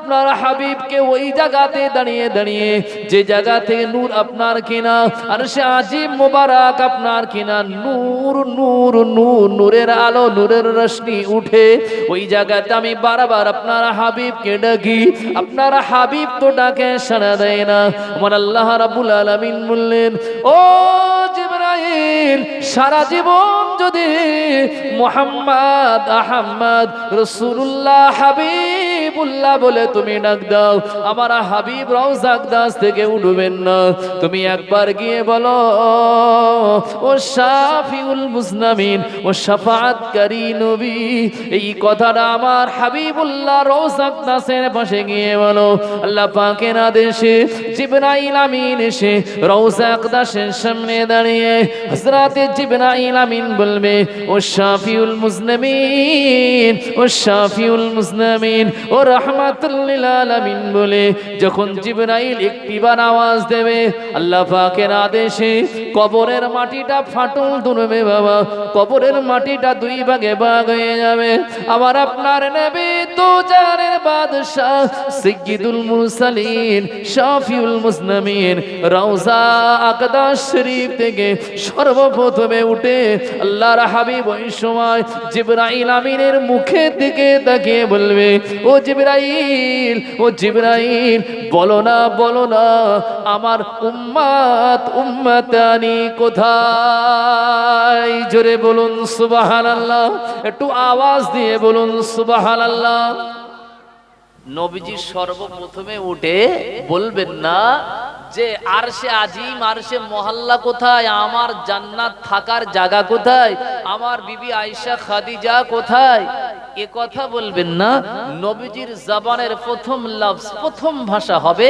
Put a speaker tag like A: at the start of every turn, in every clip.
A: আপনার হাবিবকে ওই জায়গাতে দাঁড়িয়ে দাঁড়িয়ে যে জায়গা থেকে নূর আপনার কিনা আরশে আজিম মোবারক আপনার কিনা নূর নূর নূর নূরের আলো নূরের রশ্মি উঠে ওই জায়গাতে আমি বারবার আপনার হাবিবকে ডাকি, আপনার হাবিব তো ডাকে সাড়া দেয় না। আমার আল্লাহ রাব্বুল আলামিন বললেন, ও জিবরাইল, সারা জীবন যদি মুহাম্মদ আহমদ রাসূলুল্লাহ হাবিবুল্লাহ বলে তুমি ডাক দাও, আমার হাবিব রওজা আকদাস থেকে উঠবেন না। তুমি একবার গিয়ে বলো, ও শাফিউল মুজনামিন, ও শাফাআতকারী নবী, এই কথাটা আমার হাবিবুল্লাহ রওজা আকদাসের পাশে গিয়ে বলো। আল্লাহ পাকের আদেশে জিবরাইল আমিন এসে রওজা আকদাসের সামনে দাঁড়িয়ে হযরতে জিবরাইল আমিন বলবে, ও শাফিউল মুজনামিন, ও শাফিউল মুজনামিন, ও রাহমাতুল লিল আলামিন বলে যখন জিবরাইল একটিবার আওয়াজ দেবে, আল্লাহ পাকের আদেশে কবরের মাটিটা ফাটল ধরবে বাবা, কবরের মাটিটা দুই ভাগে ভাগ হয়ে যাবে। আমার আপনার নবী তো জানের বাদশাহ সাইয়্যিদুল মুরসালিন শাফিউল মুজনামিন রওজা আকদাস শরীফ থেকে সর্বপ্রথমে উঠে আল্লাহর হাবিব ওই সময় জিবরাইল আমিনের মুখের দিকে তাকিয়ে বলবে, ও জিবরাইল, ও জিবরাইল, বলো না বলো না, আমার উম্মত উম্মতানি কোথায়? জোরে বলুন সুবহানাল্লাহ, একটু আওয়াজ দিয়ে বলুন সুবহানাল্লাহ। নবীজি সর্বপ্রথমে উঠে বলবেন না যে আরশে আজিম আরশে মহল্লা কোথায়, আমার জান্নাত থাকার জায়গা কোথায়, আমার বিবি আয়েশা খাদিজা কোথায়, এ কথা বলবেন না। নবীজির জবানের প্রথম লফজ প্রথম ভাষা হবে,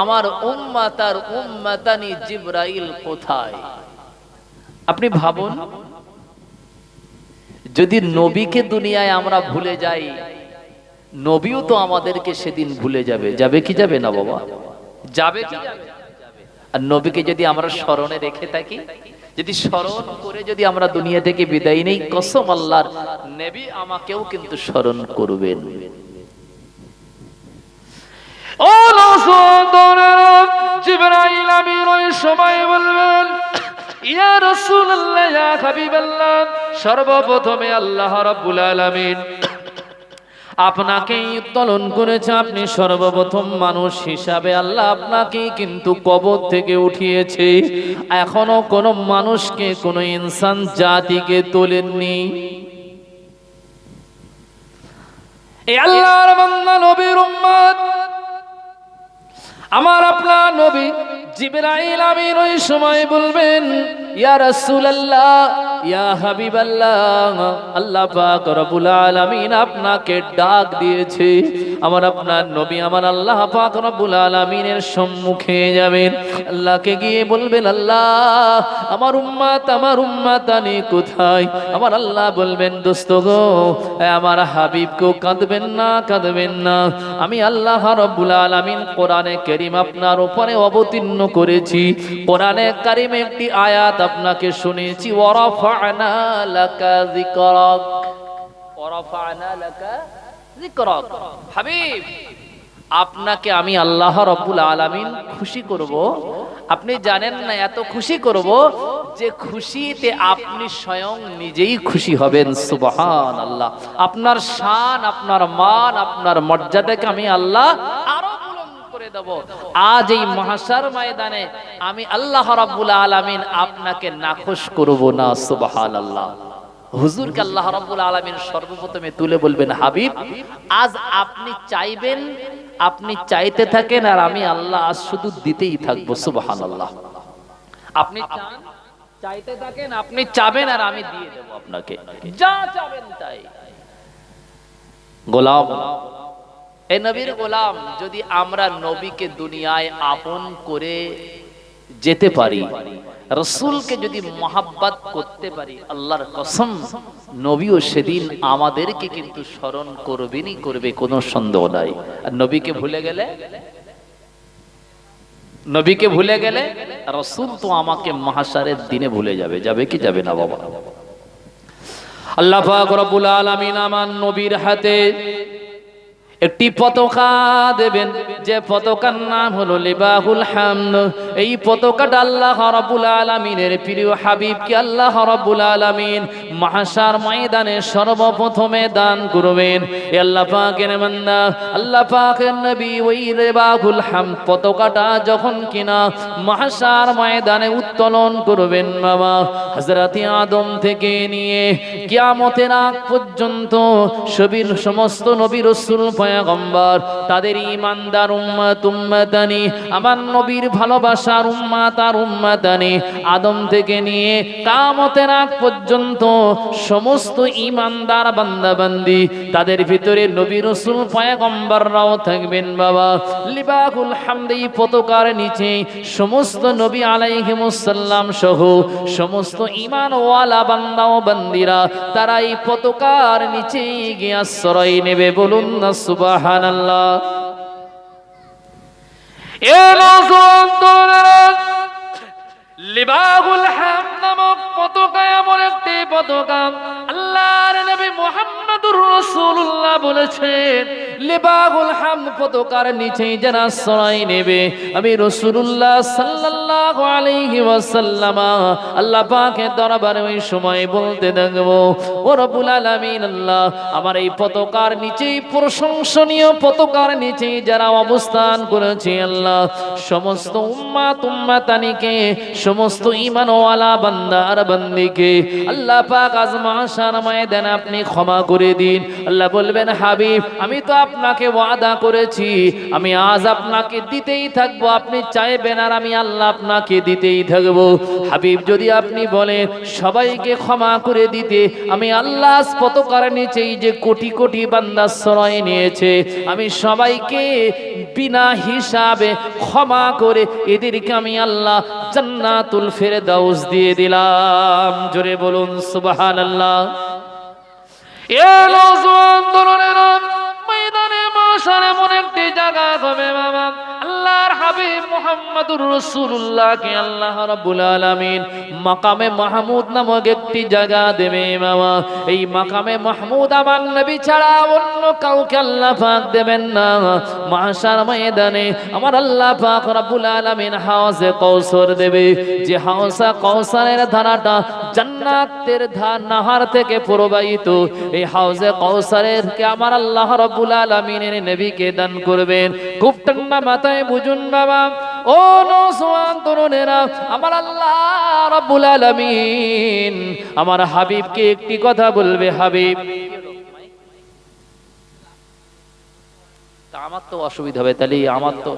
A: আমার উম্মত আর উম্মতানি জিবরাইল কোথায়? আপনি ভাবুন, যদি নবীকে দুনিয়ায় আমরা ভুলে যাই, নবীও তো আমাদেরকে সেদিন ভুলে যাবে। যাবে কি যাবে না বাবা? যাবে কি যাবে? আর নবীকে যদি আমরা স্মরণে রেখে থাকি, যদি স্মরণ করে যদি আমরা দুনিয়া থেকে বিদায় নেই, কসম আল্লাহর, নবী আমাকেও কিন্তু স্মরণ করবেন। ও জিবরাইল আমিন ওই সময় বলবেন, ইয়া রাসূলুল্লাহ, ইয়া হাবিবাল্লাহ, সর্বপ্রথমে আল্লাহ রাব্বুল আলামিন আপনাকেই উত্তোলন করেছে, আপনি সর্বপ্রথম মানুষ হিসাবে আল্লাহ আপনাকেই কিন্তু কবর থেকে উঠিয়েছে। এখনো কোনো মানুষকে, কোনো ইনসান জাতিকে তোলেননি। এই আল্লাহর বান্দা নবীর উম্মত, আমার আপনার নবী জিবরাইল আমিন ওই সময় বলবেন, ইয়া রাসূলুল্লাহ, ইয়া হাবিবাল্লাহ, আল্লাহ পাক রব্বুল আলামিন আপনাকে ডাক দিয়েছে। আমার আপনার নবী আমার আল্লাহ পাক রব্বুল আলামিনের সম্মুখে যাবেন, আল্লাহকে গিয়ে বলবেন, আল্লাহ আমার উম্মত আমার উম্মতানি কোথায়? আমার আল্লাহ বলবেন, দোস্ত গো, আমার হাবিবকেও কাঁদবেন না, কাঁদবেন না। আমি আল্লাহ রব্বুল আলামিন কোরআনে কারীম আপনার উপরে অবতীর্ণ করেছি। কোরআনে কারীমে একটি আয়াত আপনাকে শুনিয়েছি, ওয়ারাফা'না লাকা যিকরাক, ওয়ারাফা'না লাকা যিকরাক। হাবিব, আপনাকে আমি আল্লাহ রাব্বুল আলামিন খুশি করব। আপনি জানেন না, এত খুশি করব যে খুশিতে আপনি স্বয়ং নিজেই খুশি হবেন। সুবহানাল্লাহ। আপনার শান, আপনার মান, আপনার মর্যাদাকে আমি আল্লাহ আরো করে দেব। আজ এই মাহশার ময়দানে আমি আল্লাহ রাব্বুল আলামিন আপনাকে নাখুশ করব না। সুবহানাল্লাহ। হুজুরকে আল্লাহ রাব্বুল আলামিন সর্বপ্রথমে তুলে বলবেন, হাবিব, আজ আপনি চাইবেন, আপনি চাইতে থাকেন, আর আমি আল্লাহ আজ শুধু দিতেই থাকবো। সুবহানাল্লাহ। আপনি চান, চাইতে থাকেন, আপনি চাবেন, আর আমি দিয়ে দেব আপনাকে যা চাবেন তাই। গোলাম, এই নবীর গোলাম, যদি আমরা নবীকে দুনিয়ায় আপন করে যেতে পারি, রাসূলকে যদি মহব্বত করতে পারি, আল্লাহর কসম নবীও সেদিন আমাদেরকে কিন্তু স্মরণ করবেনই করবে, কোনো সন্দেহ নাই। আর নবীকে ভুলে গেলে, নবীকে ভুলে গেলে রাসূল তো আমাকে মাহশারের দিনে ভুলে যাবে। যাবে কি যাবে না বাবা? আল্লাহ পাক রব্বুল আলামিন আমার নবীর হাতে একটি পতাকা দেবেন, যে পতাকার নাম হলো লিবাহুল হামদ। এই পতাকাটা আল্লাহ রাব্বুল আলামিনের প্রিয় হাবিবকে আল্লাহ রাব্বুল আলামিন মাহশার ময়দানে সর্বপ্রথমে দান করবেন। এ আল্লাহ পাকের বান্দা, আল্লাহ পাকের নবী ওই লিবাহুল হামদ পতাকাটা যখন কিনা মাহশার ময়দানে উত্তোলন করবেন বাবা, হযরতে আদম থেকে নিয়ে কিয়ামতের আগ পর্যন্ত সমস্ত নবী রাসূল পয়গম্বর তাদের ঈমানদার উম্মত উম্মতানি, আমার নবীর ভালোবাসার উম্মত আর উম্মতানি, আদম থেকে নিয়ে কিয়ামতের আগ পর্যন্ত সমস্ত ঈমানদার বান্দা বান্দি, তাদের ভিতরে নবী রাসূল পয়গম্বররাও থাকবেন বাবা। লিবাহুল হামদ এই পতাকার নিচে সমস্ত নবী আলাইহিমুস সালাম সহ সমস্ত ঈমানওয়ালা বান্দা ও বান্দিরা তারা এই পতাকার নিচে গিয়ে আশ্রয় নেবে। বলুন না সুবহানাল্লাহ। লিবাহুল হামদ নামক পতাকা এমন একটি পতাকা, আল্লাহর নবী মুহাম্মদুর রাসূলুল্লাহ বলেছেন লিবাহুল হামদ পতাকার নিচেই যারা আশ্রয় নেবে আমি রাসূলুল্লাহ সাল্লাল্লাহু আলাইহি ওয়াসাল্লাম আল্লাহ পাকের দরবারে ওই সময় বলতে থাকবো, ও রব্বুল আলামিন আল্লাহ, আমার এই পতাকার নিচেই প্রশংসনীয় পতাকার নিচেই যারা অবস্থান করেছে আল্লাহ, সমস্ত উম্মাত উম্মাতানিকে, সমস্ত ঈমানওয়ালা বান্দা আর বান্দিকে আল্লাহ পাক আজ মাহশার ময়দানে আপনি ক্ষমা করে দিন। আল্লাহ বলবেন, হাবিব আমি তো আপনাকে ওয়াদা করেছি, আমি আজ আপনাকে দিতেই থাকবো, আপনি চাইবেন আর আমি আল্লাহ আপনাকে দিতেই থাকবো। হাবিব যদি আপনি বলেন সবাইকে ক্ষমা করে দিতে, আমি আল্লাহ পতাকার নিচেই যে কোটি কোটি বান্দা আশ্রয় নিয়েছে আমি সবাইকে বিনা হিসাবে ক্ষমা করে এদেরকে আমি আল্লাহ জান্নাতুল ফেরদাউস দিয়ে দিলাম। জোরে বলুন সুবহানাল্লাহ। এ নওজোয়ান তরুণেরা, ময়দানে মাশার এমন একটি জায়গা হবে বাবা, আল্লাহর হাবিব মুহাম্মদুর রাসূলুল্লাহকে আল্লাহ রাব্বুল আলামিন মাকামে মাহমুদ নামক একটি জায়গা দেবে বাবা। এই মাকামে মাহমুদ আমার নবী ছাড়া অন্য কাউকে আল্লাহ পাক দেবেন না। মাহশার ময়দানে আমার আল্লাহ পাক রাব্বুল আলামিন হাউজে কাউসার দেবে, যে হাউজে কাউসারের ধারাটা জান্নাতের নাহার থেকে প্রবাহিত। এই হাউজে কাউসারের কে আমার আল্লাহ রাব্বুল আলামিনের নবীকে দান করবেন। খুব ঠান্ডা মাথায় বুঝুন বাবা, ও নওজোয়ান তরুণেরা, আমার আল্লাহ রাব্বুল আলামিন আমার হাবিবকে একটি কথা বলবে, হাবিব তা আমার তো অসুবিধা হবে, তাহলে আমার তো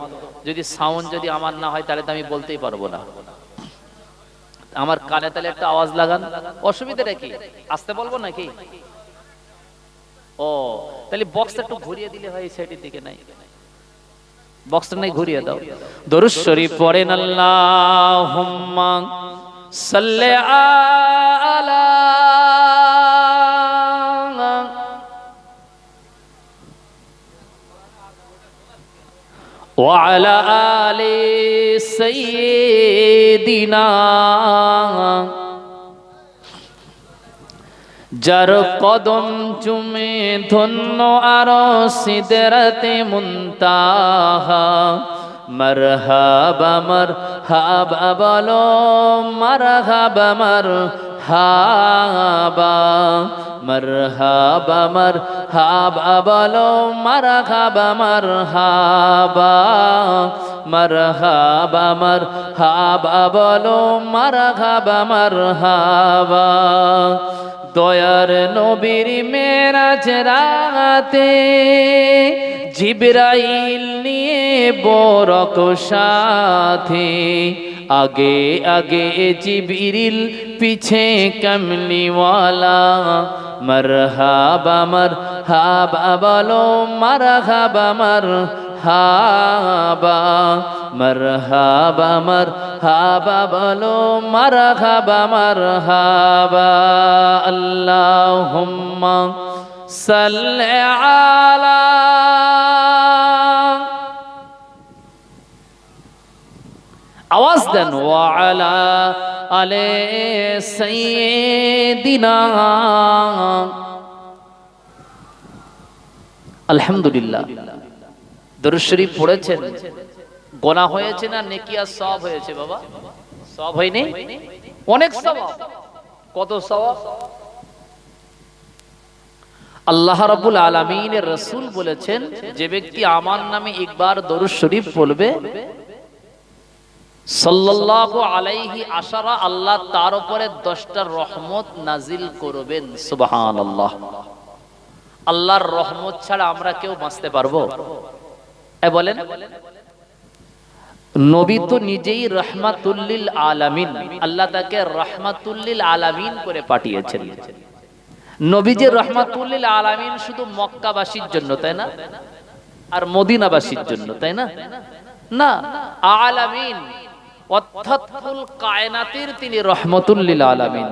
A: যদি সাউন্ড যদি আমার না হয় তাহলে তো আমি বলতেই পারবো না। আমার কানে তাহলে একটা আওয়াজ লাগান, অসুবিধাটা কি? আসতে বলবো নাকি? ও তাহলে বক্সটা একটু ঘুরিয়ে দিলে হয়, এই সাইডের দিকে নাই, বক্সটা নাই ঘুরিয়ে দাও। দরুদ শরীফ পড়েন, আল্লাহুম্মা সাল্লি আলা ওয়া আলা আলি সাইয়্যিদিনা, যার কদম চুমে ধন্য আরো সিদরাতে মুনতাহা, মারহাবা মারহাবা বলো, মারহাবা মারহাবা, মারহাবা মারহাবা বলো, মারহাবা মারহাবা, মারহাবা মারহাবা বলো, মারহাবা মারহাবা। দয়ার নবীর মেরাজ রাতে জিবরাইল নিয়ে বরক সাথে, আগে আগে জিবরিল পিছে কমলিওয়ালা, মারহাবা মারহাবা বলো, মারহাবা মারহাবা, মারহাবা মারহাবা বলো, মারহাবা মারহাবা। আল্লাহুম্মা সাল্লি আলা, আওয়াজ দেন, ওয়া আলা আলি সাইয়্যিদিনা। আলহামদুলিল্লাহ। দরুদ শরীফ পড়েছেন, গোনা হয়েছে না নেকি আর সওয়াব হয়েছে বাবা? সওয়াব হয়নি? অনেক সওয়াব। কত সওয়াব? আল্লাহ রাব্বুল আলামিনের রাসূল বলেছেন, যে ব্যক্তি আমার নামে একবার দরুদ শরীফ পড়বে সাল্লাল্লাহু আলাইহি আশারা, আল্লাহ তার উপরে 10টা রহমত নাজিল করবেন। সুবহানাল্লাহ। আল্লাহর রহমত ছাড়া আমরা কেউ বাঁচতে পারবো? বলেন। নবী তো নিজেই রাহমাতুল লিল আলামিন, আল্লাহ তাকে রাহমাতুল লিল আলামিন করে পাঠিয়েছেন। নবী যে রাহমাতুল লিল আলামিন শুধু মক্কাবাসীর জন্য, তাই না? আর মদিনাবাসীর জন্য, তাই না? না, আলামিন অর্থাৎ কুল কায়নাতের তিনি রাহমাতুল লিল আলামিন।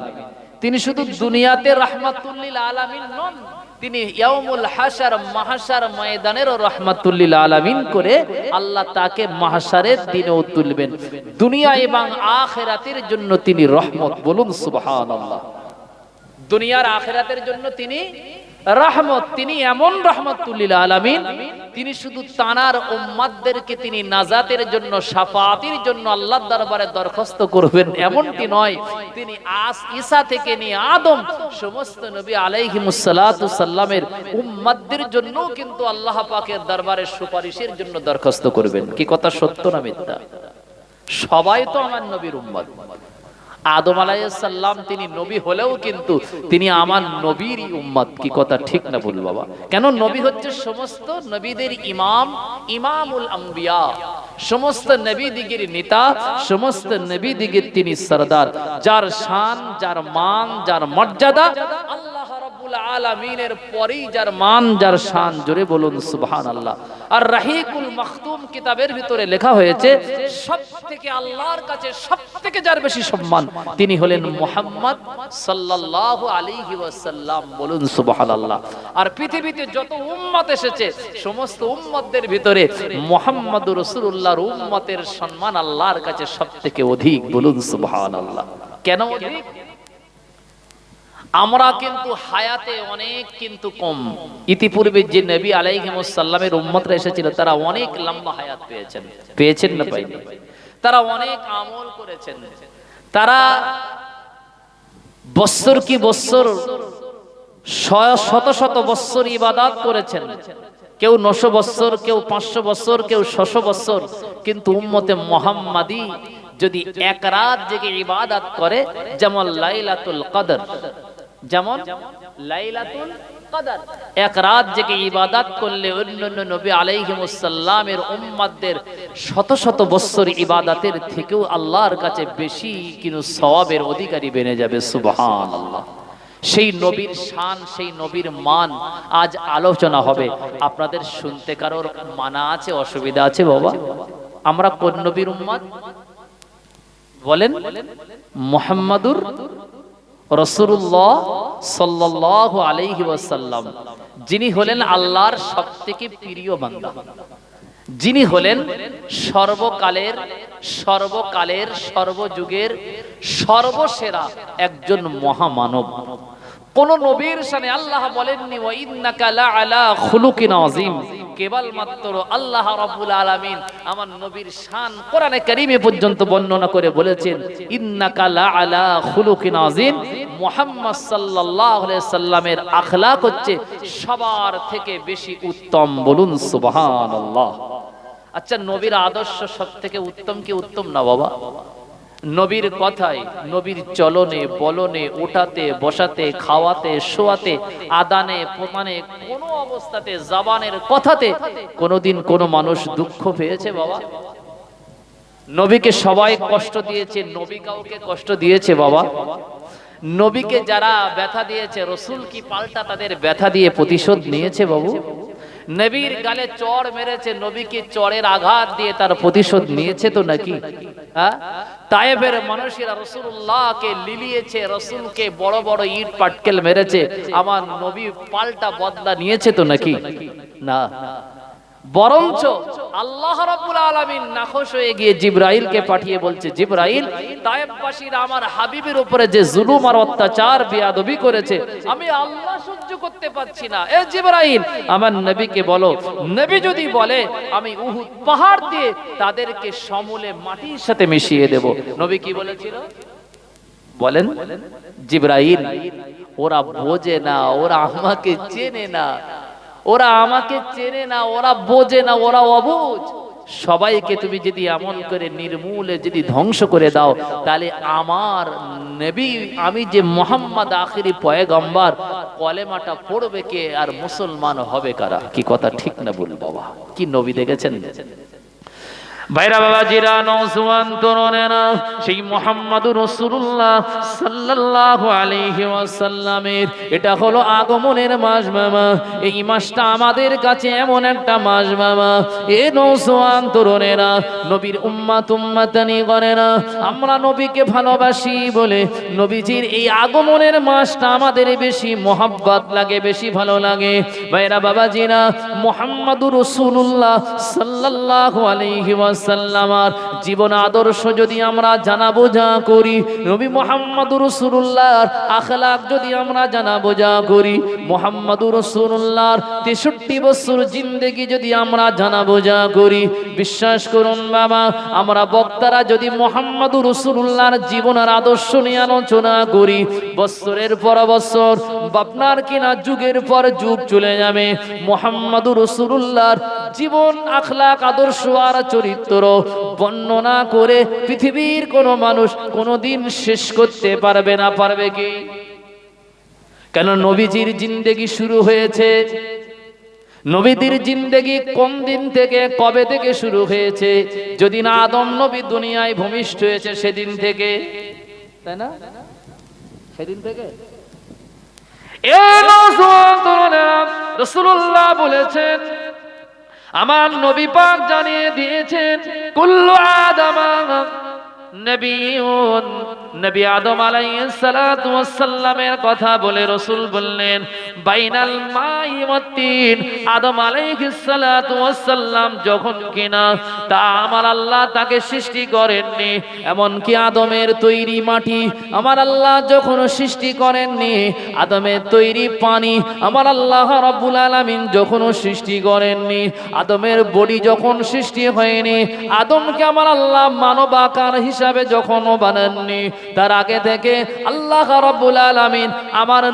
A: তিনি শুধু দুনিয়াতে রাহমাতুল লিল আলামিন নন, তিনি ইয়াউমুল হাশর, মাহশার ময়দানেরও রাহমাতুল লিল আলামিন করে আল্লাহ তাকে মাহশারের দিনেও তুলবেন। দুনিয়া এবং আখিরাতের জন্য তিনি রহমত। বলুন সুবহানাল্লাহ। দুনিয়ার আখিরাতের জন্য তিনি রহমত। তিনি এমন রাহমাতুল লিল আলামিন, তিনি শুধু তানার উম্মতদেরকে তিনি নাজাতের জন্য, শাফাআতের জন্য আল্লাহর দরবারে দরখাস্ত করবেন এমনটি নয়, তিনি ঈসা থেকে নিয়ে আদম সমস্ত নবী আলাইহিমুস সালাতু সাল্লামের উম্মতদের জন্য কিন্তু আল্লাহ পাকের দরবারে সুপারিশের জন্য দরখাস্ত করবেন। কি কথা সত্য না মিথ্যা? সবাই তো আমার নবীর উম্মত। আদম আলাইহিস সালাম তিনি নবী হলেও কিন্তু তিনি আমার নবীরই উম্মত। কি কথা ঠিক না ভুল বাবা? কেন? নবী হচ্ছে সমস্ত নবীদের ইমাম, ইমামুল আম্বিয়া, সমস্ত নবীদিগের নেতা, সমস্ত নবীদিগের তিনি সরদার, যার শান, যার মান, যার মর্যাদা আল্লাহ রাব্বুল আলামিনের পরেই যার মান, যার শান। জোরে বলুন সুবহানাল্লাহ। আর রাহিকুল মাখতুম কিতাবের ভিতরে লেখা হয়েছে, সবথেকে আল্লাহর কাছে সবথেকে যার বেশি সম্মান তিনি হলেন মুহাম্মদ সাল্লাল্লাহু আলাইহি ওয়াসাল্লাম। বলুন সুবহানাল্লাহ। আর পৃথিবীতে যত উম্মত এসেছে সমস্ত উম্মতদের ভিতরে মুহাম্মদুর রাসূলুল্লাহর উম্মতের সম্মান আল্লাহর কাছে সবথেকে অধিক। বলুন সুবহানাল্লাহ। কেন অধিক? আমরা কিন্তু হায়াতে অনেক কিন্তু কম। ইতিপূর্বে যে নবী আলাইহিমুস সালামের উম্মতরা এসেছিল তারা অনেক লম্বা হায়াত পেয়েছেন। পেয়েছেন না পাইনি? তারা অনেক আমল করেছেন। তারা বছর কি বছর, শত শত বছর ইবাদত করেছেন। কেউ 900 বছর, কেউ 500 বছর, কেউ 600 বছর। কিন্তু উম্মতে মুহাম্মাদি যদি এক রাত জেগে ইবাদত করে, যেমন লাইলাতুল কদর, যেমন লাইলাতুল কদর, এক রাত জেগে ইবাদত করলে অন্যান্য নবী আলাইহিমুস সালামের উম্মতদের শত শত বছর ইবাদতের থেকেও আল্লাহর কাছে বেশি কিন্তু সওয়াবের অধিকারী বেনে যাবে। সুবহানাল্লাহ। সেই নবীর শান, সেই নবীর মান আজ আলোচনা হবে। আপনাদের শুনতে কারোর মানা আছে, অসুবিধা আছে বাবা? আমরা কোন নবীর উম্মত বলেন? মুহাম্মাদুর রাসূলুল্লাহ সাল্লাল্লাহু আলাইহি ওয়াসাল্লাম, যিনি হলেন আল্লাহর সবথেকে প্রিয় বান্দা, যিনি হলেন সর্বকালের সর্বযুগের সর্বসেরা একজন মহামানব। কোন নবীর শানে আল্লাহ বলেননি ওয়া ইন্নাকা লাআলা খুলুকিন আযীম। কেবলমাত্র আল্লাহ রাব্বুল আলামিন আমার নবীর শান কোরআনে কারীমে পর্যন্ত বর্ণনা করে বলেছেন, ইন্নাকা লাআলা খুলুকিন আযীম। মুহাম্মদ সাল্লাল্লাহু আলাইহি সাল্লামের আখলাক হচ্ছে সবার থেকে বেশি উত্তম। বলুন সুবহানাল্লাহ। আচ্ছা, নবীর আদর্শ সবথেকে উত্তম কি উত্তম না বাবা? নবীর কথায়, নবীর চলনে বলনে, ওঠাতে বসাতে, খাওয়াতে শোয়াতে, আদানে প্রদানে, কোন অবস্থাতে, জবানের কথাতে কোনদিন কোন মানুষ দুঃখ পেয়েছে বাবা? নবীকে সবাই কষ্ট দিয়েছে, নবী কাউকে কষ্ট দিয়েছে বাবা? নবীকে যারা ব্যথা দিয়েছে, রাসূল কি পাল্টা তাদের ব্যথা দিয়ে প্রতিশোধ নিয়েছে বাবু? নবীর গালে চড় মেরেছে, নবীকে চড়ের আঘাত দিয়ে তার প্রতিশোধ নিয়েছে তো নাকি? তায়েফের মানুষেরা রাসূলুল্লাহকে লিলিয়েছে, রাসূলকে বড় বড় ইট পাটকেল মেরেছে, আমার নবী পাল্টা বদলা নিয়েছে তো নাকি? না। বরঞ্চ আল্লাহ রাব্বুল আলামিন নাখোশ হয়ে গিয়ে জিবরাইলকে পাঠিয়ে বলছে, জিবরাইল, তায়েফবাসীরা আমার হাবিবের উপরে যে জুলুম আর অত্যাচার বেয়াদবি করেছে আমি আল্লাহ সহ্য করতে পারছি না। এ জিবরাইল, আমার নবীকে বলো, নবী যদি বলে আমি উহুদ পাহাড় দিয়ে তাদেরকে সমূলে মাটির সাথে মিশিয়ে দেব। নবী কি বলেছিল বলেন? জিবরাইল, ওরা বোঝে না, ওরা আমাকে চেনে না, ওরা আমাকে চেনে না, ওরা বোঝে না, ওরা অবুঝ। সবাইকে তুমি যদি এমন করে নির্মূলে যদি ধ্বংস করে দাও, তাহলে আমার নবী, আমি যে মুহাম্মদ আখিরি পয়গম্বর, কলেমাটা পড়বে কে আর মুসলমান হবে কারা? কি কথা ঠিক না বল বাবা? কি নবী দেখেছেন? ভাইরা বাবাজিরা, নওজওয়ান তরুণেরা, সেই মুহাম্মদুর রাসূলুল্লাহ সাল্লাল্লাহু আলাইহি ওয়াসাল্লামের এটা হলো আগমনের মাস মামা। এই মাসটা আমাদের কাছে এমন একটা মাস মামা। এ নওজওয়ান তরুণেরা, নবীর উম্মাতানি গণেরা, আমরা নবীকে ভালোবাসি বলে নবীজির এই আগমনের মাসটা আমাদের বেশি মহব্বত লাগে, বেশি ভালো লাগে। ভাইরা বাবাজিরা, মুহাম্মদুর রাসূলুল্লাহ সাল্লাল্লাহু আলাইহি ওয়াসাল্লামের জীবন আদর্শ যদি আমরা জানা বোঝা করি, নবী মুহাম্মদুর রাসূলুল্লাহর আখলাক যদি আমরা জানা বোঝা করি, মুহাম্মদুর রাসূলুল্লাহর 63 বছর জিন্দেগি যদি আমরা জানা বোঝা করি, বিশ্বাস করুন বাবা, আমরা বক্তারা যদি মুহাম্মদুর রাসূলুল্লাহর জীবন আর আদর্শ নিয়ে আলোচনা করি, বছরের পর বছর, আপনার কিনা যুগের পর যুগ চলে যাবে, মুহাম্মদুর রাসূলুল্লাহর জীবন, আখলাক, আদর্শ আর চরিত্র বর্ণনা করে পৃথিবীর কোন মানুষ কোনদিন শেষ করতে পারবে না। পারবে কি? কেন? নবীজির জিন্দেগি শুরু হয়েছে, নবীদের জিন্দেগি কোন দিন থেকে, কবে থেকে শুরু হয়েছে? যেদিন আদম নবী দুনিয়ায় ভূমিষ্ঠ হয়েছে সেদিন থেকে, তাই না? সেদিন থেকে রাসূলুল্লাহ বলেছেন, আমার নবী পাক জানিয়ে দিয়েছেন, কুল্লু আদামা নবিয়ুন। নবী আদম আলাইহিস সালাতু ওয়াস সালামের কথা বলে রাসূল বললেন, বাইনাল মাই ওয়াত তিন। আদম আলাইহিস সালাতু ওয়াস সালাম যখন কিনা তা আমার আল্লাহ তাকে সৃষ্টি করেননি, এমন কি আদমের তৈরি মাটি আমার আল্লাহ যখন সৃষ্টি করেননি, আদমের তৈরি পানি আমার আল্লাহ রাব্বুল আলামিন যখন সৃষ্টি করেননি, আদমের বডি যখন সৃষ্টি হয়নি, আদমকে আমার আল্লাহ মানব আকার হিসাবে যখন বানাননি, তার আগে থেকে আল্লাহ রাব্বুল আলামিন আমার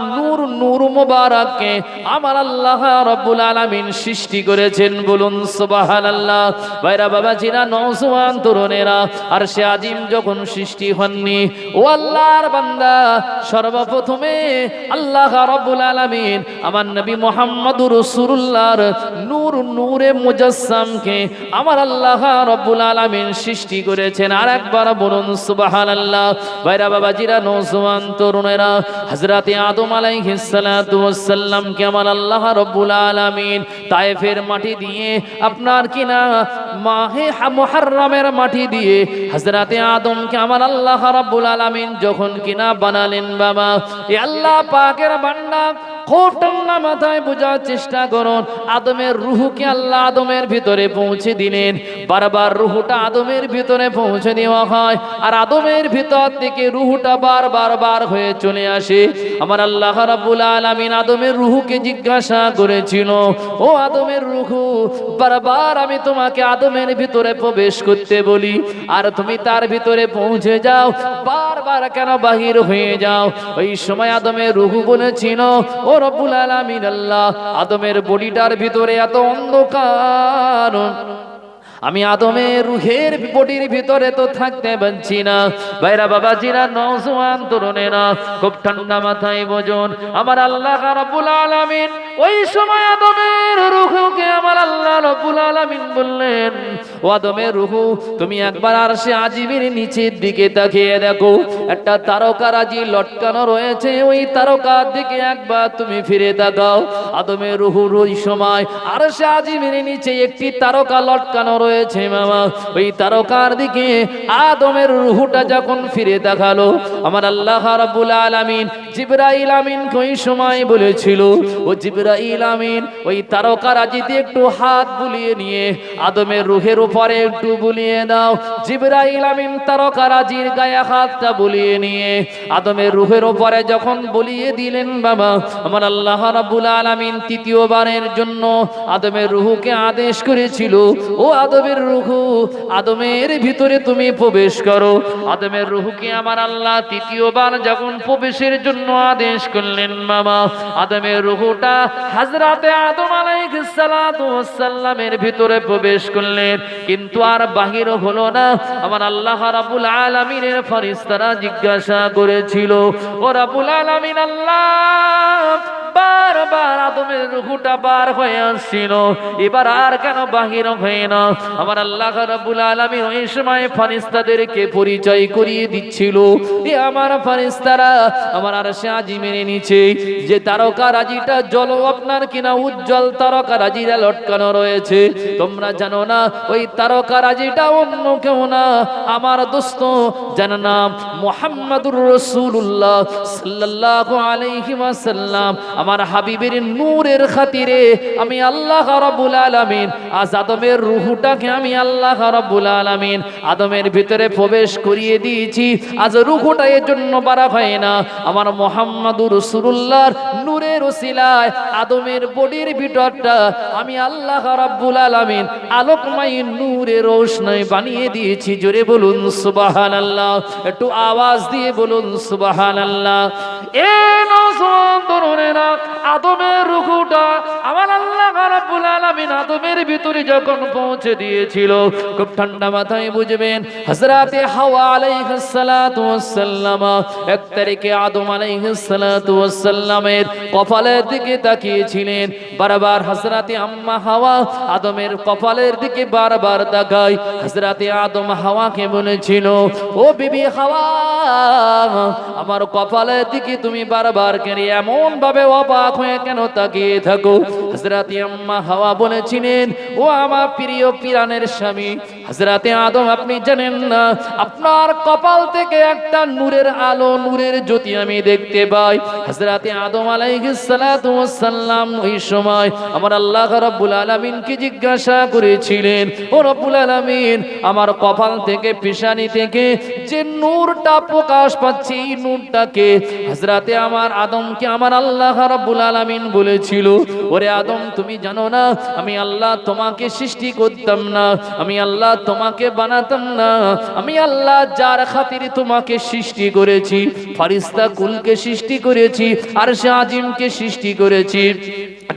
A: নূর মুবারককে আমার আল্লাহ রাব্বুল আলামিন সৃষ্টি করেছেন। বলুন সুবহানাল্লাহ। ভাইরা বাবাজিরা, নওজওয়ান তরুণেরা, আরশে আজিম যখন সৃষ্টি হননি, ও আল্লাহর বান্দা, সর্বপ্রথমে আল্লাহ রাব্বুল আলামিন আমার নবী মুহাম্মদুর রাসূলুল্লাহর নূরে মুজাসসামকে আমার আল্লাহ রাব্বুল আলামিন সৃষ্টি করেছেন। আর একবার বলুন সুবহানাল্লাহ। ভাইরা বাবাজিরা, নওজওয়ান তরুণেরা, হযরতে আদম আলাইহিস সালাতু ওয়াস সালামকে আমার আল্লাহ রাব্বুল আলামিন তায়েফের মাটি দিয়ে, আপনার কিনা মাহে মুহররমের মাটি দিয়ে হযরতে আদমকে আমার আল্লাহ রাব্বুল আলামিন যখন কিনা বানালেন বাবা, এ আল্লাহ পাকের বান্দা, খুব ঠান্ডা মাথায় বোঝার চেষ্টা করুন। আদমের রূহকে আল্লাহ আদমের ভিতরে পৌঁছে দিলেন, বারবার রূহটা আদমের ভিতরে পৌঁছে দেওয়া হয়, আর আদমের ভিতর থেকে রূহটা বারবার হয়ে চলে আসে। আমার আল্লাহ রাব্বুল আলামিন আদমের রূহকে জিজ্ঞাসা করেছিল, ও আদমের রূহ, বারবার আমি তোমাকে আদমের ভিতরে প্রবেশ করতে বলি আর তুমি তার ভিতরে পৌঁছে যাও, বারবার কেন বাহির হয়ে যাও? ওই সময় আদমের রূহ বলেছিল, ও রব্বুল আলামিন আল্লাহ, আদমের বডিটার ভিতরে এত অন্ধকার, আমি আদমের রূহের বডির ভিতরে তো থাকতে পারছি না। ভাইরা বাবাজিরা, নওজওয়ান তরুণেরা, খুব ঠান্ডা মাথায় বোঝুন, আমার আল্লাহ রাব্বুল আলামিন ওই সময় আদমের রূহকে আমার আল্লাহ রাব্বুল আলামিন বললেন, ও আদমের রূহ, তুমি একবার আরশে আজিমের নিচের দিকে তাকিয়ে দেখো, একটা তারকারাজি লটকানো রয়েছে, ওই তারকার দিকে একবার তুমি ফিরে তাকাও। আদমের রূহুর ওই সময় আরশে আজিমের নিচে একটি তারকা লটকানো রয়েছে মামা, ওই তারকার দিকে আদমের রূহটা যখন ফিরে দেখালো, আমার আল্লাহ রাব্বুল আলামিন জিবরাইল আমিন ওই সময় বলেছিল, ও জিবরাইল আমিন, ওই তারকারাজিতে একটু হাত হাত বুলিয়ে নিয়ে আদমের রূহের উপরে একটু বুলিয়ে দাও। জিবরাইল আমিন তারকারাজির গায়ে হাতটা বুলিয়ে নিয়ে আদমের রূহের উপরে যখন বুলিয়ে দিলেন বাবা, আমার আল্লাহ রাব্বুল আলামিন তৃতীয়বারের জন্য আদমের রূহকে আদেশ করেছিল, ও আদমের রূহ, আদমের ভিতরে তুমি প্রবেশ করো। আদমের রূহকে আমার আল্লাহ তৃতীয়বার যখন প্রবেশের জন্য আদেশ করলেন বাবা, আদমের রূহটা হযরতে আদম আলাইহিস সালাতু ওয়াস সালামের ভিতরে প্রবেশ করলেন, কিন্তু আর বাহির হলো না। আমার আল্লাহ রাব্বুল আলামিনের ফেরেশতারা জিজ্ঞাসা করেছিল, ও রাব্বুল আলামিন আল্লাহ, বারবার আদমের রূহটা বার হয়ে আসছিল, এবার আর কেন বাহির হয় না? আমার আল্লাহ রাব্বুল আলামিন ওই সময় ফেরেশতাদেরকে পরিচয় করিয়ে দিচ্ছিল, এ আমার ফেরেশতারা আমার আরশে আজিমের নিচে যে তারকারাজিটা জল আপনার কিনা উজ্জ্বল তারকারাজিরা লটকানো রয়েছে, তোমরা জানো না ওই তারকারাজিটা অন্য কেউ না, আমার দোস্ত যার নাম মুহাম্মাদুর রাসূলুল্লাহ সাল্লাল্লাহু আলাইহি ওয়াসাল্লাম, আমার হাবিবের নূরের খাতিরে আমি আল্লাহ রাব্বুল আলামিন আজ আদমের রূহটাকে আমি আল্লাহ রাব্বুল আলামিন আদমের ভিতরে প্রবেশ করিয়ে দিয়েছি। আজ রূহটা এর জন্য বাড়া হয় না, আমার মুহাম্মাদুর রাসূলুল্লাহর নূরের ওসিলায় আদমের বডির ভিতরটা আমি আল্লাহ রাব্বুল আলামিন আলোকময় নূরের রোশনাই বানিয়ে দিয়েছি। জোরে বলুন সুবহানাল্লাহ, একটু আওয়াজ দিয়ে বলুন সুবহানাল্লাহ। এ নওজোয়ান তরুণেরা, আদমের রূহটা আমার আল্লাহ রাব্বুল আলামিন আদমের ভিতরে যখন পৌঁছে দিয়েছিল, খুব ঠান্ডা মাথায় বুঝবেন, হযরতে হাওয়া আলাইহিস সালাতু ওয়াস সালাম এক তারিখে আদম আলাইহিস সালাতু ওয়াস সালামের কপালের দিকে তাকিয়েছিলেন। বারবার হযরতে আম্মা হাওয়া আদমের কপালের দিকে বারবার তাকায়। হযরতে আদম হাওয়াকে বলেছিল, ও বিবি হাওয়া, আমার কপালের দিকে তুমি বারবার কেন এমন ভাবে অবাক হয়ে কেন তাকিয়ে থাকো? হযরতে আম্মা হাওয়া বলেছিলেন, ও আমার প্রিয় পিরানের স্বামী হযরতে আদম, আপনি জানেন না আপনার কপাল থেকে একটা নূরের আলো, নূরের জ্যোতি আমি দেখতে পাই। হযরতে আদম আলাইহিস সালাতু ওয়াস সালাম ওই সময় আমার আল্লাহ রাব্বুল আলামিনকে জিজ্ঞাসা করেছিলেন, ও রব্বুল আলামিন, আমার কপাল থেকে পেশানি থেকে যে নূরটা প্রকাশ পাচ্ছে, এই নূরটাকে হযরতে আমার আদমকে আমার আল্লাহ রাব্বুল আলামিন বলেছিল, ওরে আদম, তুমি জানো না আমি আল্লাহ তোমাকে সৃষ্টি করতাম না, আমি আল্লাহ তোমাকে বানাতাম না, আমি আল্লাহ যার খাতিরে তোমাকে সৃষ্টি করেছি, ফেরেশতা কুলকে সৃষ্টি করেছি, আরশে আজিমকে সৃষ্টি করেছি,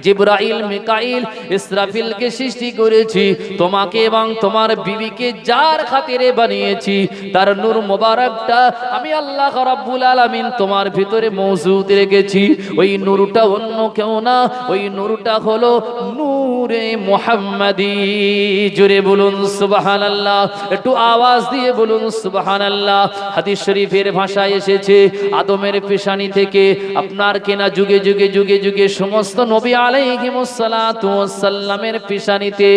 A: জিবরাইল, মিকাইল, ইসরাফিলকে সৃষ্টি করেছি, তোমাকে এবং তোমার বিবিকে যার খাতিরে বানিয়েছি, তার নূর মোবারকটা আমি আল্লাহ রাব্বুল আলামিন তোমার ভিতরে মওজুদ রেখেছি। ওই নূরটা অন্য কেউ না, ওই নূরটা হলো নূরে মুহাম্মাদি। জোরে বলুন সুবহানাল্লাহ, একটু আওয়াজ দিয়ে বলুন সুবহানাল্লাহ। হাদিস শরীফের ভাষায় এসেছে, আদমের পেশানি থেকে আপনার কেনা যুগে যুগে যুগে যুগে সমস্ত নবী আলাইহিমুস সালাতু ওয়াস সালামের পেশানিতে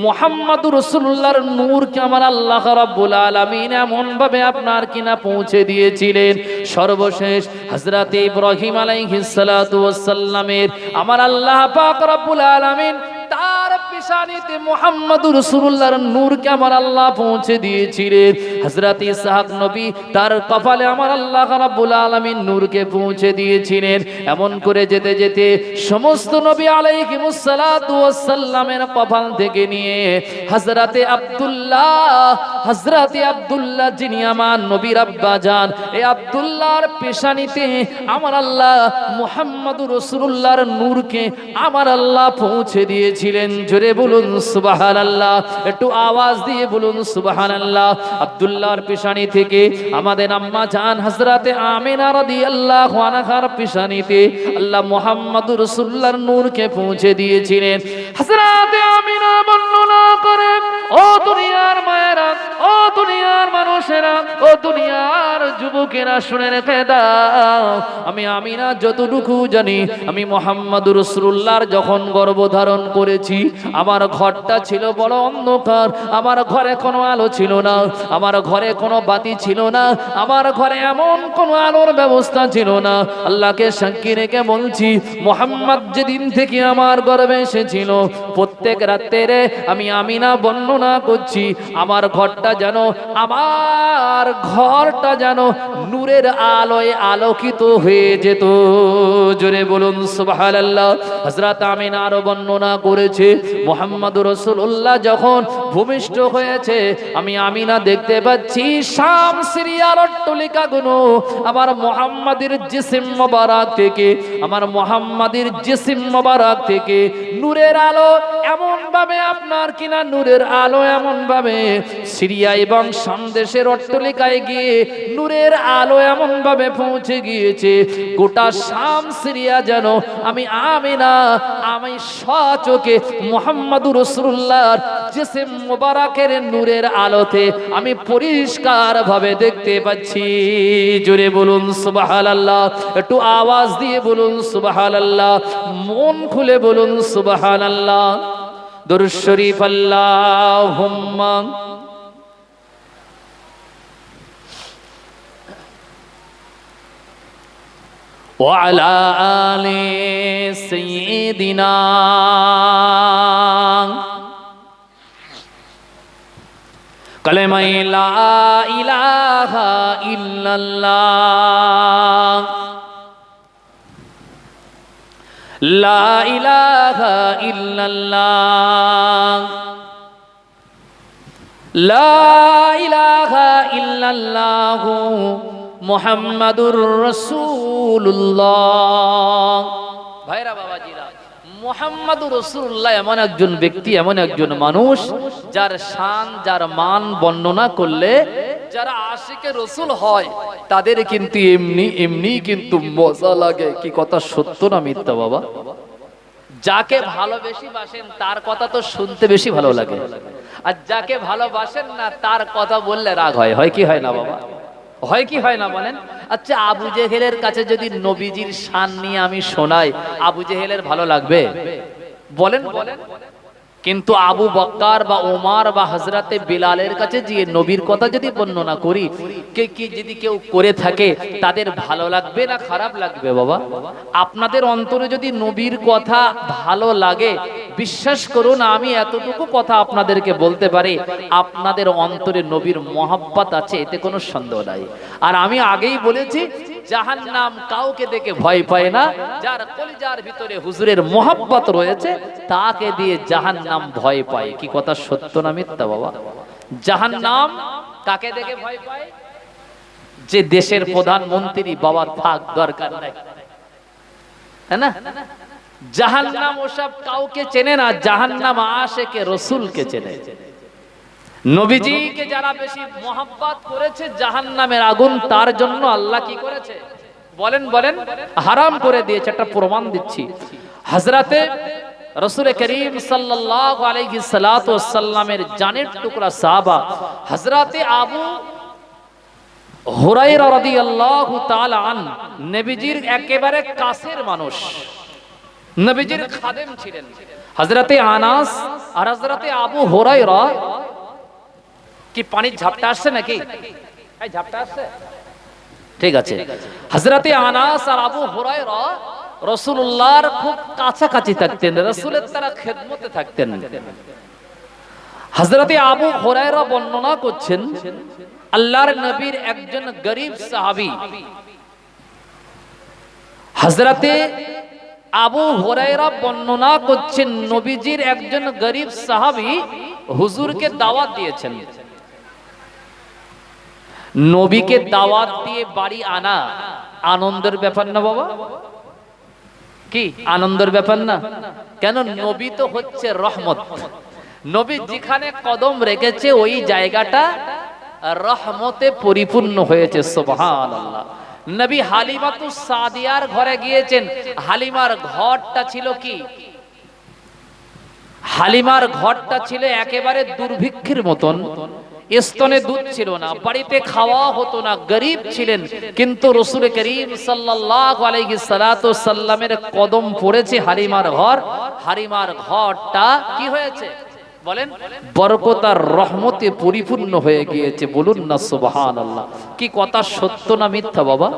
A: মুহাম্মাদুর রাসূলুল্লাহর নূরকে আমার আল্লাহ রাব্বুল আলামিন এমন ভাবে আপনার কিনা পৌঁছে দিয়েছিলেন। সর্বশেষ হযরতে ইব্রাহিম আলাইহিস সালাতু ওয়াস সালামের আমার আল্লাহ পাক রব্বুল আলামিন তার পেশানিতে মুহাম্মাদুর রাসূলুল্লাহর নূরকে আমার আল্লাহ পৌঁছে দিয়েছিলেন। হযরত ইসহাক নবী তার কপালে আমার আল্লাহ রাব্বুল আলামিন নূরকে পৌঁছে দিয়েছিলেন। এমন করে যেতে যেতে সমস্ত নবী আলাইহিমুস সালাতু ওয়াস সালামের কপাল থেকে নিয়ে হযরতে আব্দুল্লাহ যিনি আমার নবীর আব্বা জান, এই আব্দুল্লাহর পেশানিতে আমার আল্লাহ মুহাম্মাদুর রাসূলুল্লাহর নূরকে আমার আল্লাহ পৌঁছে দিয়েছিলেন। জোরে বলুন সুবহানাল্লাহ, একটু আওয়াজ দিয়ে বলুন সুবহানাল্লাহ। আব্দুল্লাহর পেশানি থেকে আমাদের আম্মা জান হযরতে আমিনা রাদিয়াল্লাহু আনহার পেশানিতে আল্লাহ মুহাম্মাদুর রাসূলুল্লাহর নূরকে পৌঁছে দিয়েছিলেন। হযরতে আমিনা বর্ণনা করেন, ও দুনিয়ার মায়েরা, ও দুনিয়ার মানুষেরা, ও দুনিয়ার যুবকেরা শুনে রেখে দাও, আমি আমিনা যতটুকু জানি, আমি মুহাম্মদুর রাসূলুল্লাহর যখন গর্ভধারণ করেছি আমার ঘরটা ছিল বড় অন্ধকার, আমার ঘরে কোনো আলো ছিল না, আমার ঘরে কোনো বাতি ছিল না, আমার ঘরে এমন কোনো আলোর ব্যবস্থা ছিল না। আল্লাহকে সাক্ষী রেখে বলছি, মুহাম্মদ যেদিন থেকে আমার গর্ভে এসেছিল প্রত্যেক রাত্রে আমি আমিনা বর্ণনা করছি, আমার ঘরটা যেন নূরের আলোয় আলোকিত হয়ে যেত। জোরে বলুন সুবহানাল্লাহ। হযরত আমিনা আরো বর্ণনা করেছে, মুহাম্মদুর রাসূলুল্লাহ যখন ভূমিষ্ঠ হয়েছে আমি আমিনা দেখতে পাচ্ছি শাম সিরিয়ার অট্টালিকাগুলো আমার মুহাম্মাদের জিসিম মোবারক থেকে, আমার মুহাম্মাদের জিসিম মোবারক থেকে নূরের আলো এমন ভাবে আপনার কিনা নূরের আলো এমন ভাবে সিরিয়া এবং শাম দেশের অট্টালিকায় গিয়ে নূরের আলো এমন ভাবে পৌঁছে গিয়েছে গোটা শাম সিরিয়া যেন আমি আমিনা আমি সচোখে মুহাম্মদুর রাসূলুল্লাহর জিসিম মোবারকের নূরের আলোতে আমি পরিষ্কার ভাবে দেখতে পাচ্ছি। জোরে বলুন সুবহানাল্লাহ, একটু আওয়াজ দিয়ে বলুন সুবহানাল্লাহ, মন খুলে বলুন সুবহানাল্লাহ। দুরূদ শরীফ আল্লাহুম্মা ওয়া আলা আলি সাইয়্যিদিনা কালেমা লা ইলাহা ইল্লাল্লাহ, লা ইলাহা ইল্লাল্লাহ, লা ইলাহা ইল্লাল্লাহ মুহাম্মাদুর রাসূলুল্লাহ। ভাইরা বাবাজিরা, মুহাম্মাদুর রাসূলুল্লাহ এমন একজন ব্যক্তি, এমন একজন মানুষ যার শান যার মান বর্ণনা করলে যারা আশিকে রাসূল হয় তাদের কিন্তু এমনি কিন্তু মজা লাগে। কি কথা সত্য না মিথ্যা বাবা? যাকে ভালোবেসে বাসেন তার কথা তো শুনতে বেশি ভালো লাগে, আর যাকে ভালোবাসেন না তার কথা বললে রাগ হয়। হয় কি হয় না বাবা? হয় কি হয় না বলেন? আচ্ছা, আবু জেহেলের কাছে যদি নবীজির শান নিয়ে আমি শোনাই, আবু জেহেলের ভালো লাগবে? বলেন বলেন। কিন্তু আবু বকর বা ওমর বা হযরতে বিলালের কাছে যে নবীর কথা যদি বর্ণনা করি, যদি কেউ করে থাকে তাদের ভালো লাগবে না খারাপ লাগবে বাবা? আপনাদের অন্তরে যদি নবীর কথা ভালো লাগে, বিশ্বাস করুন আমি এতটুকু কথা আপনাদেরকে বলতে পারি, আপনাদের অন্তরে নবীর মহব্বত আছে, এতে কোনো সন্দেহ নাই। আর আমি আগেই বলেছি, জাহান্নাম কাউকে দেখে ভয় পায় না, যার কলিজার ভিতরে হুজুরের মহব্বত রয়েছে তাকে দিয়ে জাহান্নাম ভয় পায়। কি কথা সত্য না মিথ্যা বাবা? জাহান্নাম কাকে দেখে ভয় পায়? যে দেশের প্রধানমন্ত্রী বাবা থাক, দরকার নাই, তাই না? জাহান্নাম ওসব কাউকে চেনে না, জাহান্নাম আশিকে রাসূলকে চেনে। নবীজিকে যারা বেশি মহব্বত করেছে, জাহান্নামের আগুন তার জন্য আল্লাহ কি করেছে বলেন বলেন? হারাম করে দিয়েছে। একটা প্রমাণ দিচ্ছি, হযরতে রাসূল করিম সাল্লাল্লাহু আলাইহি সাল্লাতু ওয়াসাল্লামের জানের টুকরা সাহাবা হযরতে আবু হুরায়রা রাদিয়াল্লাহু তাআলা আন, নবীজির একেবারে কাছের মানুষ, নবীজির খাদেম ছিলেন। হযরতে আনাস আর হযরতে আবু হুরায়রা, কি পানির ঝাপটা আসছে নাকি? এই ঝাপটা আসছে? ঠিক আছে। হযরতে আনাস আর আবু হুরায়রা রাসূলুল্লাহর খুব কাছাকাছি থাকতেন, রাসূলের তারা খেদমতে থাকতেন। হযরতে আবু হুরায়রা বর্ণনা করছেন, আল্লাহর নবীর একজন গরীব সাহাবী হযরতে আবু হুরায়রা বর্ণনা করছেন, নবীজির একজন গরীব সাহাবী হুজুরকে দাওয়াত দিয়েছেন। নবীকে দাওয়াত দিয়ে বাড়ি আনা আনন্দের ব্যাপার না বাবা? কি আনন্দের ব্যাপার না? কেন? নবী তো হচ্ছে রহমত। নবী যেখানে কদম রেখেছে ওই জায়গাটা রহমতে পরিপূর্ণ হয়েছে। সুবহানাল্লাহ। নবী হালিমাতুস সাদিয়ার ঘরে গিয়েছেন, হালিমার ঘরটা ছিল কি? হালিমার ঘরটা ছিল একেবারে দুর্ভিক্ষের মতন, স্তনে দুধ ছিল না, বাড়িতে খাওয়া হতো না, গরিব ছিলেন, কিন্তু রাসূল করিম সাল্লাল্লাহু আলাইহি সাল্লাতু সাল্লামের কদম পড়েছে হালিমার ঘর। হালিমার ঘরটা কি হয়েছে বলেন? বরকত আর রহমতে পরিপূর্ণ হয়ে গিয়েছে। বলুন না সুবহানাল্লাহ। কি কথা সত্য না মিথ্যা বাবা?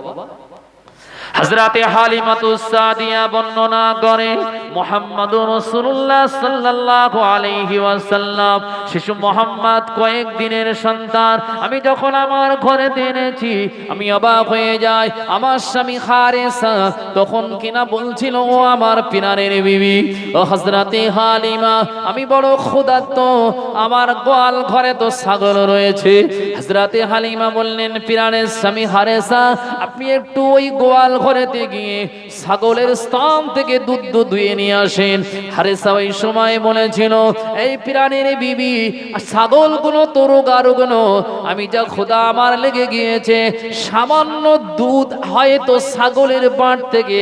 A: হযরতে হালিমাতুস সাদিয়া বর্ণনা করে মুহাম্মদুর রাসূলুল্লাহ সাল্লাল্লাহু আলাইহি ওয়াসাল্লাম শিশু মুহাম্মদ কয়েকদিনের সন্তান আমি যখন আমার ঘরে এনেছি আমি অবাক হয়ে যাই। আমার স্বামী হারেসা তখন কিনা বলছিল, ও আমার পিনারের বিবি, ও হযরতে হালিমা, আমি বড় ক্ষুধার্ত, আমার গোয়াল ঘরে তো ছাগল রয়েছে। হযরতে হালিমা বললেন, পিনারের স্বামী হারেসা, আপনি একটু ওই গোয়াল ঘরেতে গিয়ে ছাগলের স্তন থেকে দুধ দুয়ে নিয়ে আসেন। হারেসা ওই সময় বলেছিল, এই পিরানের বিবি, ছাগলগুলো তো রোগারুগ্ন, আমি যা ক্ষুধা আমার লেগে গিয়েছে, সামান্য দুধ হয়তো ছাগলের বাট থেকে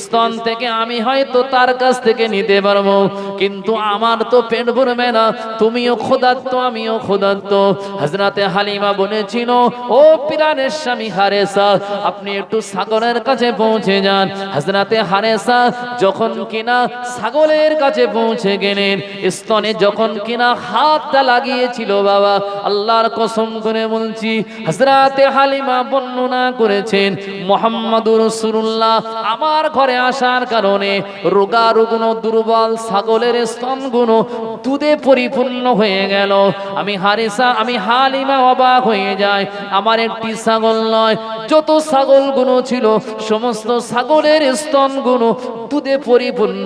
A: স্তন থেকে আমি হয়তো তার কাছ থেকে নিতে পারবো, কিন্তু আমার তো পেট ভরবে না, তুমিও ক্ষুধার্ত আমিও ক্ষুধার্ত। হযরতে হালিমা বলেছিল, ও পিরানের স্বামী হারেসা, আপনি একটু ছাগলের কাছে পৌঁছে যান। হযরতে হারেসা যখন কিনা ছাগলের কাছে পৌঁছে গেলেন, স্তনে যখন কিনা হাতটা লাগিয়েছিল, বাবা আল্লাহর কসম করে বলছি, হযরতে হালিমা বর্ণনা করেছেন মুহাম্মদুর রাসূলুল্লাহ আমার ঘরে আসার কারণে রোগারুগ্ন দুর্বল ছাগলের স্তনগুলো দুধে পরিপূর্ণ হয়ে গেল। আমি হারেসা, আমি হালিমা অবাক হয়ে যায়। আমার একটি ছাগল নয়, যত ছাগলগুলো ছিল সমস্ত ছাগলের স্তনগুলো দুধে পরিপূর্ণ।